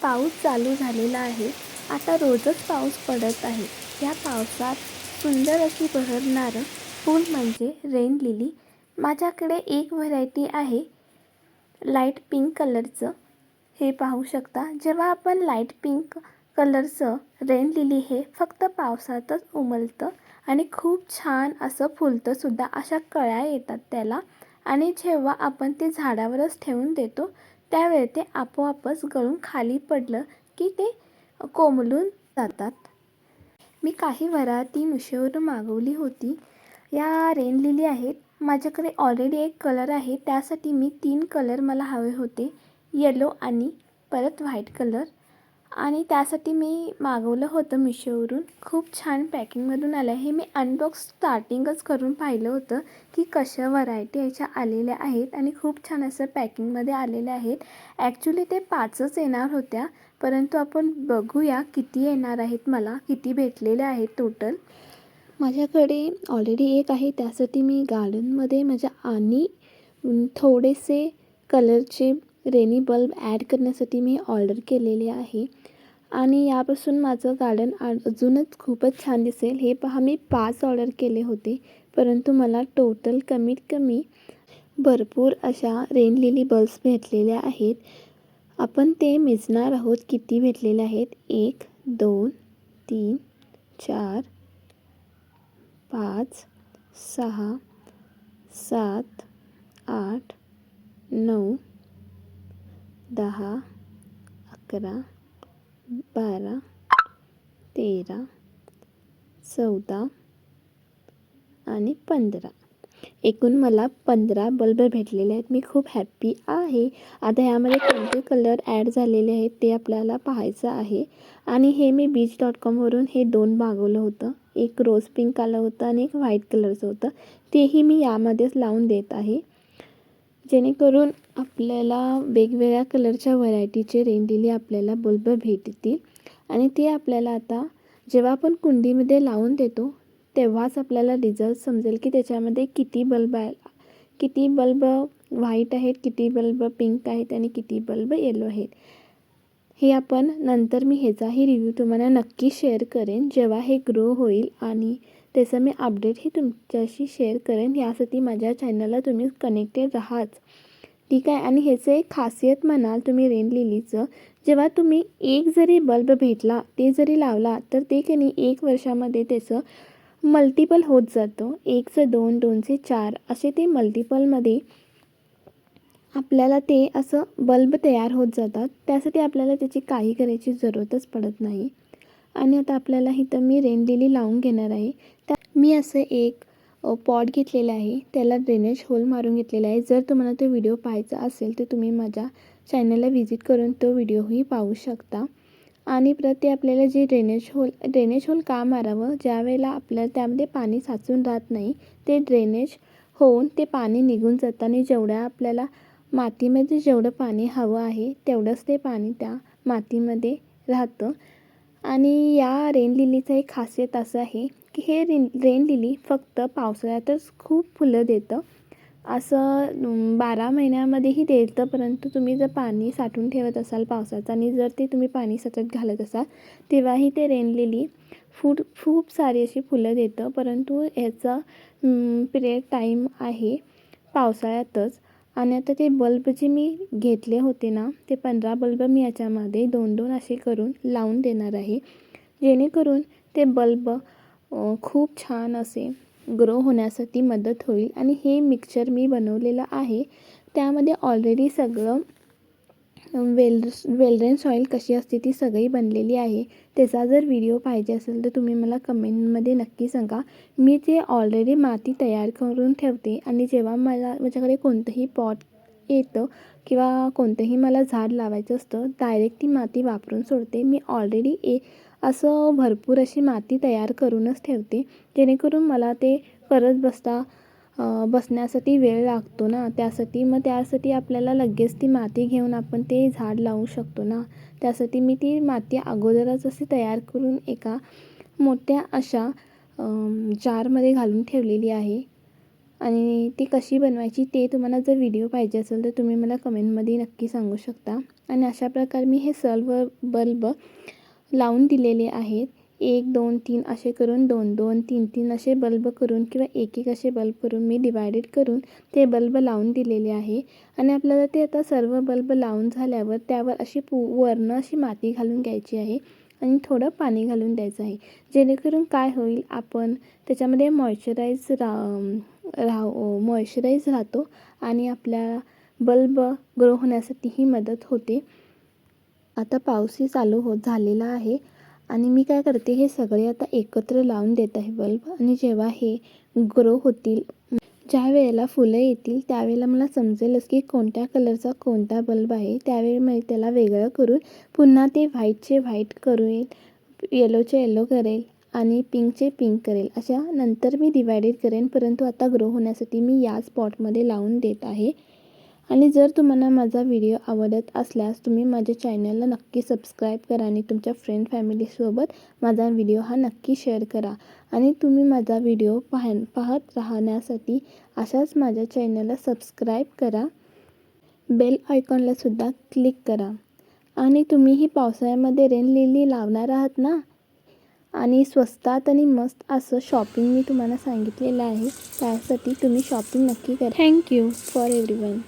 पाऊस चालू झालेला आहे. आता रोजच पाऊस पडत आहे. या पावसात सुंदर अशी बहरणारं फूल म्हणजे रेन लिली. माझ्याकडे एक व्हरायटी आहे लाईट पिंक कलरचं. हे पाहू शकता. जेव्हा आपण लाईट पिंक कलरचं रेन लिली हे फक्त पावसातच उमलतं आणि खूप छान असं फुलतं सुद्धा. अशा कळ्या येतात त्याला आणि जेव्हा आपण ते झाडावरच ठेवून देतो त्यावेळी ते आपोआपच गळून खाली पडलं की ते कोंबलून जातात. मी काही व्हरायटी मिशोवरून मागवली होती. या रेन लिली आहेत. माझ्याकडे ऑलरेडी एक कलर आहे. त्यासाठी मी 3 कलर मला हवे होते, येलो आणि परत व्हाईट कलर. आणि त्यासाठी मी मागवलं होतं मिशोवरून. खूप छान पॅकिंगमधून आलं. हे मी अनबॉक्स स्टार्टिंगच करून पाहिलं होतं की कशा व्हरायटी याच्या आलेल्या आहेत आणि खूप छान असं पॅकिंगमध्ये आलेल्या आहेत. ॲक्च्युली ते 5च येणार होत्या, परंतु आपण बघूया किती येणार आहेत, मला किती भेटलेले आहेत टोटल. माझ्याकडे ऑलरेडी एक आहे. त्यासाठी मी गार्डनमध्ये माझ्या आणि थोडेसे कलरचे रेनी बल्ब ॲड करण्यासाठी मी ऑर्डर केलेले आहे आणि यापासून माझं गार्डन अजूनच खूपच छान दिसेल. हे पहा, मी 5 ऑर्डर केले होते, परंतु मला टोटल कमीत कमी भरपूर अशा रेन लिली बल्ब्स भेटलेल्या आहेत. आपण ते मोजणार आहोत किती भेटलेले आहेत. 1 2 3 4 5 6 7 8 9 10 11 12 13 14 आणि 15. एकूण मला 15 बल्ब भेटलेले आहेत. मी खूप हॅप्पी आहे. आता यामध्ये कोणते कलर ॲड झालेले आहेत ते आपल्याला पाहायचं आहे. आणि हे मी beach.com वरून हे 2 मागवलं होतं. एक रोज पिंक आलं होतं आणि एक व्हाईट कलरचं होतं. तेही मी यामध्येच लावून देत आहे, जेणेकरून आपल्याला वेगवेगळ्या कलरच्या व्हरायटीचे रेन लिली आपल्याला बल्ब भेटतील. आणि ते आपल्याला आता जेव्हा आपण कुंडीमध्ये लावून देतो तेव्हाच आपल्याला रिझल्ट समजेल की त्याच्यामध्ये किती बल्ब व्हाईट आहेत, किती बल्ब पिंक आहेत आणि किती बल्ब येलो आहेत. हे आपण नंतर मी ह्याचाही रिव्ह्यू तुम्हाला नक्की शेअर करेन जेव्हा हे ग्रो होईल आणि त्याचं मी अपडेटही तुमच्याशी शेअर करेन. यासाठी माझ्या चॅनलला तुम्ही कनेक्टेड राहाच, ठीक आहे. आणि ह्याचं एक खासियत म्हणाल तुम्ही रेन लिलीचं, जेव्हा तुम्ही एक जरी बल्ब भेटला ते जरी लावला तर ते की नाही 1 वर्षामध्ये त्याचं मल्टिपल होत जातं. 1चं 2, 2चे 4 असे ते मल्टिपलमध्ये आपल्याला ते असं बल्ब तयार होत जातात. त्यासाठी आपल्याला त्याची काही करायची जरूरतच पडत नाही. आणि आता आपल्याला इथं मी रेन लिली लावून घेणार आहे. त्या मी असं एक पॉट घेतलेलं आहे, त्याला ड्रेनेज होल मारून घेतलेला आहे. जर तुम्हाला तो व्हिडिओ पाहायचा असेल तर तुम्ही माझ्या चॅनलला व्हिजिट करून तो व्हिडिओही पाहू शकता. आणि परत ते आपल्याला जे ड्रेनेज होल का मारावं, ज्या वेळेला आपल्याला त्यामध्ये पाणी साचून राहत नाही, ते ड्रेनेज होऊन ते पाणी निघून जातं आणि जेवढ्या आपल्याला मातीमध्ये जेवढं पाणी हवं आहे तेवढंच ते पाणी त्या मातीमध्ये राहतं. आणि या रेन लिलीचं एक खासियत असं आहे की हे रेन लिली फक्त पावसाळ्यातच खूप फुलं देतं. असं 12 महिन्यामध्येही देतं, परंतु तुम्ही जर पाणी साठवून ठेवत असाल पावसाचं आणि जर ते तुम्ही पाणी सतत घालत असाल तेव्हाही ते रेन लिली खूप सारी अशी फुलं देतं. परंतु ह्याचा पिरियड टाईम आहे पावसाळ्यातच. आणि आता ते बल्ब जे मी घेतले होते ना, ते 15 बल्ब मी याच्यामध्ये 2-2 असे करून लावून देणार आहे, जेणेकरून ते बल्ब खूप छान असे ग्रो होण्यासाठी मदत होईल. आणि हे मिक्सचर मी बनवलेलं आहे, त्यामध्ये ऑलरेडी सगळं वेलरेन सॉईल कशी असते ती सगळी बनलेली आहे. त्याचा जर व्हिडिओ पाहिजे असेल तर तुम्ही मला कमेंटमध्ये नक्की सांगा. मी ते ऑलरेडी माती तयार करून ठेवते आणि जेव्हा माझ्याकडे कोणतंही पॉट येतं किंवा कोणतंही मला झाड लावायचं असतं, डायरेक्ट ती माती वापरून सोडते. मी ऑलरेडी असं भरपूर अशी माती तयार करूनच ठेवते, जेणेकरून मला ते करत बसण्यासाठी वेळ लागतो ना, त्यासाठी आपल्याला लगेच ती माती घेऊन आपण ते झाड लावू शकतो ना. त्यासाठी मी ती माती अगोदरच अशी तयार करून एका मोठ्या अशा जारमध्ये घालून ठेवलेली आहे. आणि ती कशी बनवायची ते तुम्हाला जर व्हिडिओ पाहिजे असेल तर तुम्ही मला कमेंटमध्ये नक्की सांगू शकता. आणि अशा प्रकारे मी हे सर्व बल्ब लावून दिलेले आहेत. 1 2 3 असे करून 2 2 3 3 असे बल्ब करून किंवा एक एक असे बल्ब करून मी डिवायडेड करून ते बल्ब लावून दिलेले आहे. आणि आपल्याला ते आता सर्व बल्ब लावून झाल्यावर त्यावर अशी वरनं अशी माती घालून घ्यायची आहे आणि थोडं पाणी घालून द्यायचं आहे. जेणेकरून काय होईल, आपण त्याच्यामध्ये मॉइश्चराईज राहतो आणि आपल्या बल्ब ग्रो होण्यासाठीही मदत होते. आता पाऊसही चालू झालेला आहे आणि मी काय करते, हे सगळे आता एकत्र लावून देत आहे बल्ब. आणि जेव्हा हे ग्रो होतील, ज्या वेळेला फुलं येतील त्यावेळेला मला समजेलच की कोणत्या कलरचा कोणता बल्ब आहे. त्यावेळी मी त्याला वेगळं करून पुन्हा ते व्हाईटचे व्हाईट करेल, येलोचे येलो करेल आणि पिंकचे पिंक करेल. अशा नंतर मी डिवायडेड करेन, परंतु आता ग्रो होण्यासाठी मी या स्पॉटमध्ये लावून देत आहे. आणि जर तुम्हाला माझा व्हिडिओ आवडत असल्यास तुम्ही माझ्या चॅनलला नक्की सबस्क्राईब करा आणि तुमच्या फ्रेंड फॅमिलीसोबत माझा व्हिडिओ हा नक्की शेअर करा. आणि तुम्ही माझा व्हिडिओ पाहत राहण्यासाठी अशाच माझ्या चॅनलला सबस्क्राईब करा, बेल आयकॉनलासुद्धा क्लिक करा. आणि तुम्हीही पावसाळ्यामध्ये रेन लिली लावणार आहात ना. आणि स्वस्तात आणि मस्त असं शॉपिंग मी तुम्हाला सांगितलेलं आहे, त्यासाठी तुम्ही शॉपिंग नक्की करा. Thank you for everyone.